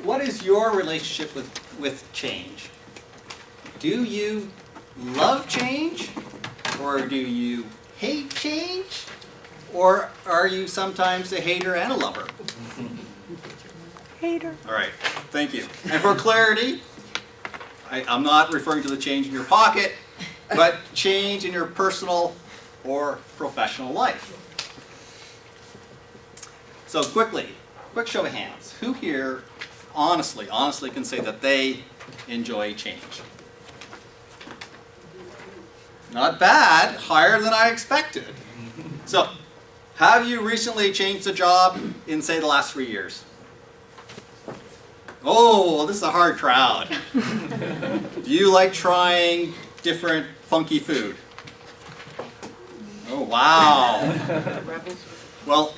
what is your relationship with change? Do you love change? Or do you hate change? Or are you sometimes a hater and a lover? Hater. All right, thank you. And for clarity, I'm not referring to the change in your pocket, but change in your personal or professional life. So quick show of hands. Who here honestly can say that they enjoy change? Not bad, higher than I expected. So, have you recently changed a job in, say, the last 3 years? Oh, this is a hard crowd. Do you like trying different funky food? Oh, wow. Well,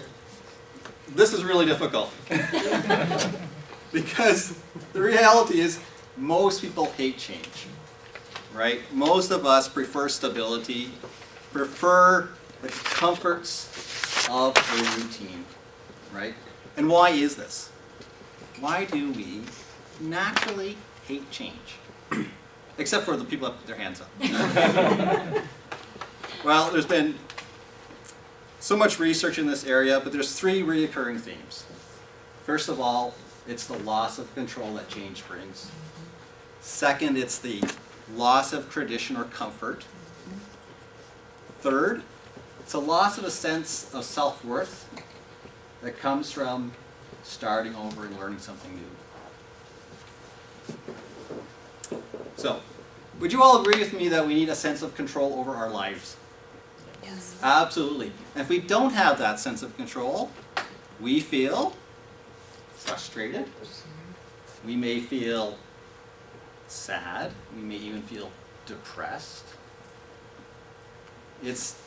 this is really difficult. Because the reality is most people hate change. Right? Most of us prefer stability, prefer the comforts of a routine, right? And why is this? Why do we naturally hate change? Except for the people that put their hands up. Well, there's been so much research in this area, but there's 3 recurring themes. First of all, it's the loss of control that change brings. Second, it's the loss of tradition or comfort. Third, it's a loss of a sense of self-worth that comes from starting over and learning something new. So, would you all agree with me that we need a sense of control over our lives? Yes. Absolutely. And if we don't have that sense of control, we feel frustrated. We may feel sad. We may even feel depressed. It's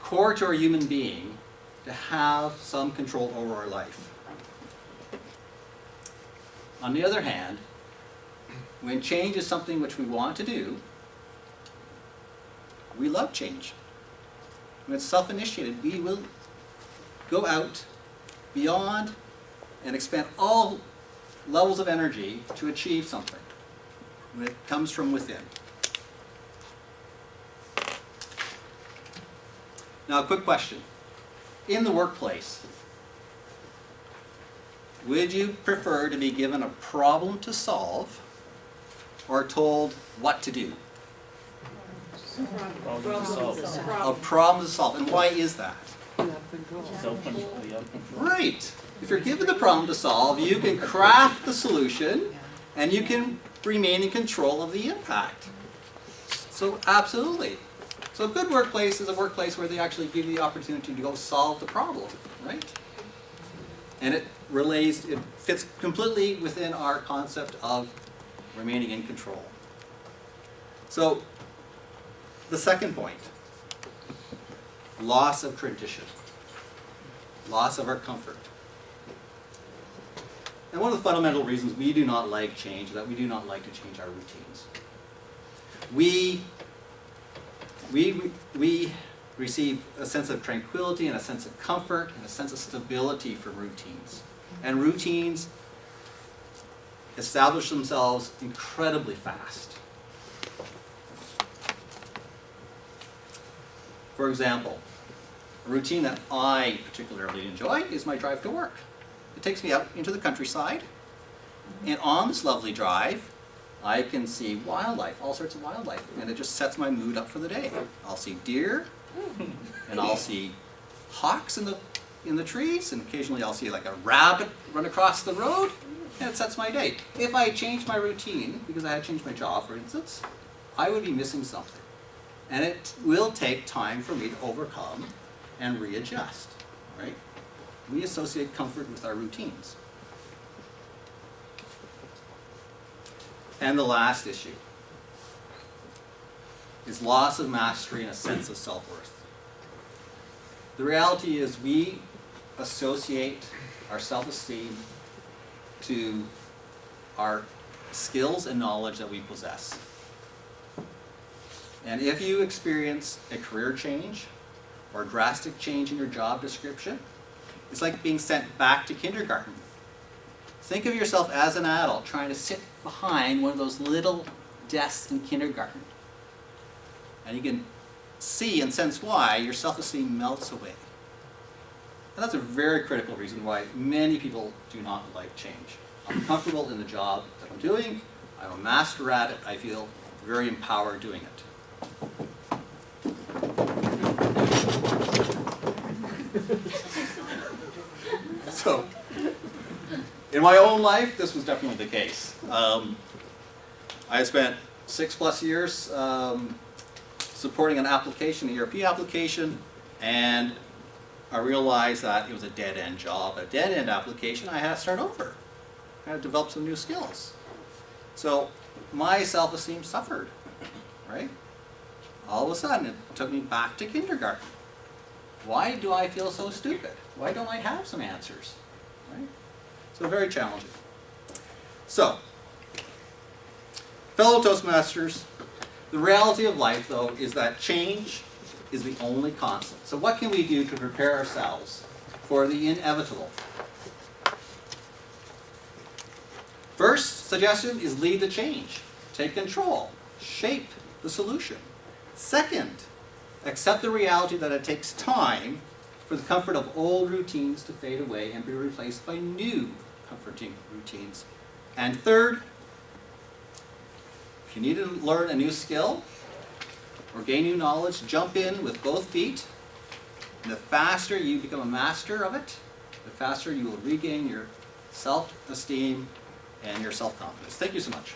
core to our human being to have some control over our life. On the other hand, when change is something which we want to do, we love change. When it's self-initiated, we will go out beyond and expend all levels of energy to achieve something when it comes from within. Now, a quick question. In the workplace, would you prefer to be given a problem to solve or told what to do? A problem to solve. And why is that? Right. If you're given the problem to solve, you can craft the solution and you can remain in control of the impact. So absolutely. So a good workplace is a workplace where they actually give you the opportunity to go solve the problem, right? And it fits completely within our concept of remaining in control. So the second point, loss of tradition, loss of our comfort. And one of the fundamental reasons we do not like change is that we do not like to change our routines. We receive a sense of tranquility and a sense of comfort and a sense of stability from routines. And routines establish themselves incredibly fast. For example, a routine that I particularly enjoy is my drive to work. It takes me out into the countryside, and on this lovely drive, I can see wildlife, all sorts of wildlife, and it just sets my mood up for the day. I'll see deer, and I'll see hawks in the trees, and occasionally I'll see like a rabbit run across the road, and it sets my day. If I changed my routine, because I had changed my job, for instance, I would be missing something. And it will take time for me to overcome and readjust, right? We associate comfort with our routines. And the last issue is loss of mastery and a sense of self-worth. The reality is we associate our self-esteem to our skills and knowledge that we possess. And if you experience a career change or a drastic change in your job description, it's like being sent back to kindergarten. Think of yourself as an adult trying to sit behind one of those little desks in kindergarten. And you can see and sense why your self-esteem melts away. And that's a very critical reason why many people do not like change. I'm comfortable in the job that I'm doing. I'm a master at it. I feel very empowered doing it. So, in my own life, this was definitely the case. I spent 6+ years supporting an application, an ERP application, and I realized that it was a dead-end job, a dead-end application. I had to start over. I had to develop some new skills. So my self-esteem suffered, right? All of a sudden, it took me back to kindergarten. Why do I feel so stupid? Why don't I have some answers? Right? So very challenging. So, fellow Toastmasters, the reality of life, though, is that change is the only constant. So what can we do to prepare ourselves for the inevitable? First suggestion is lead the change. Take control. Shape the solution. Second, accept the reality that it takes time for the comfort of old routines to fade away and be replaced by new comforting routines. And third, if you need to learn a new skill or gain new knowledge, jump in with both feet. And the faster you become a master of it, the faster you will regain your self-esteem and your self-confidence. Thank you so much.